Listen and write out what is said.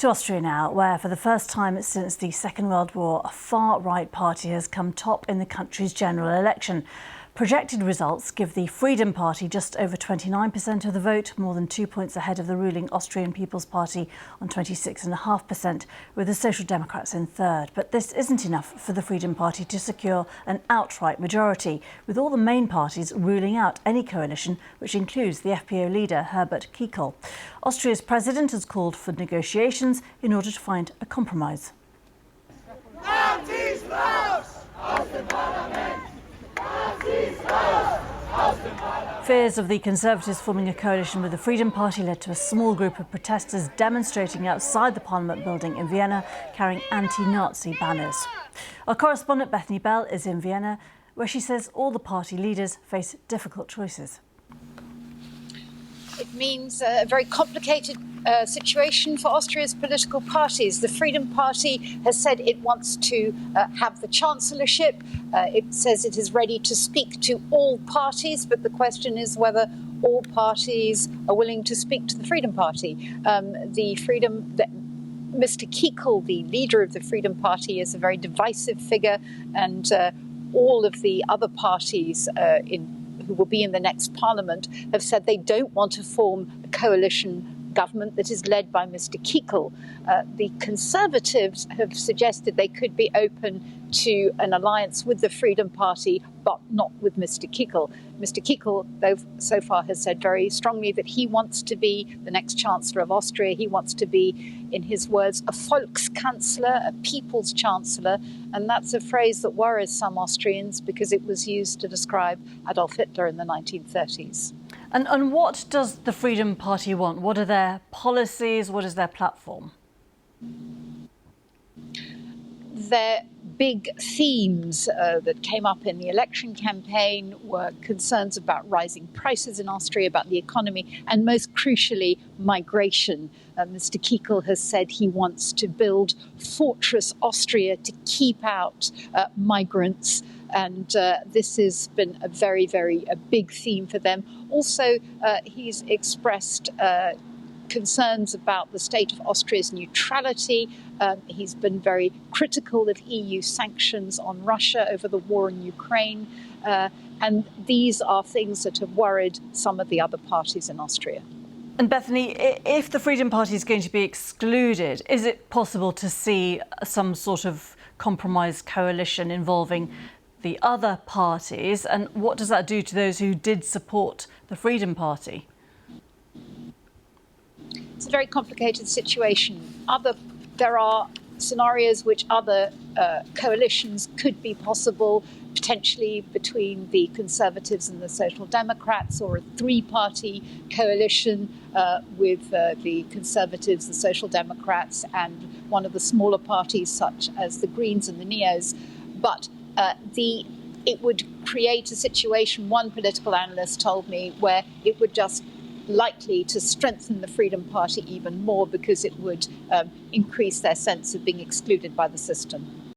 To Austria now, where for the first time since the Second World War, a far-right party has come top in the country's general election. Projected results give the Freedom Party just over 29% of the vote, more than 2 points ahead of the ruling Austrian People's Party on 26.5%, with the Social Democrats in third. But this isn't enough for the Freedom Party to secure an outright majority, with all the main parties ruling out any coalition, which includes the FPÖ leader Herbert Kickl. Austria's president has called for negotiations in order to find a compromise. Fears of the Conservatives forming a coalition with the Freedom Party led to a small group of protesters demonstrating outside the Parliament building in Vienna, carrying anti-Nazi banners. Our correspondent Bethany Bell is in Vienna, where she says all the party leaders face difficult choices. It means a very complicated situation for Austria's political parties. The Freedom Party has said it wants to have the chancellorship. It says it is ready to speak to all parties, but the question is whether all parties are willing to speak to the Freedom Party. Mr. Kickl, the leader of the Freedom Party, is a very divisive figure, and all of the other parties who will be in the next parliament have said they don't want to form a coalition government that is led by Mr. Kickl. The Conservatives have suggested they could be open to an alliance with the Freedom Party, but not with Mr. Kickl. Mr. Kickl, though, so far has said very strongly that he wants to be the next Chancellor of Austria. He wants to be, in his words, a Volkskanzler, a people's chancellor. And that's a phrase that worries some Austrians because it was used to describe Adolf Hitler in the 1930s. And what does the Freedom Party want? What are their policies? What is their platform? Their big themes that came up in the election campaign were concerns about rising prices in Austria, about the economy, and most crucially, migration. Mr. Kickl has said he wants to build Fortress Austria to keep out migrants. And this has been a very, very big theme for them. Also, he's expressed concerns about the state of Austria's neutrality. He's been very critical of EU sanctions on Russia over the war in Ukraine. And these are things that have worried some of the other parties in Austria. And Bethany, if the Freedom Party is going to be excluded, is it possible to see some sort of compromise coalition involving the other parties? And what does that do to those who did support the Freedom Party? It's a very complicated situation. There are scenarios which other coalitions could be possible, potentially between the Conservatives and the Social Democrats, or a three-party coalition with the Conservatives, the Social Democrats, and one of the smaller parties such as the Greens and the Neos. But it would create a situation, one political analyst told me, where it would just likely to strengthen the Freedom Party even more because it would increase their sense of being excluded by the system.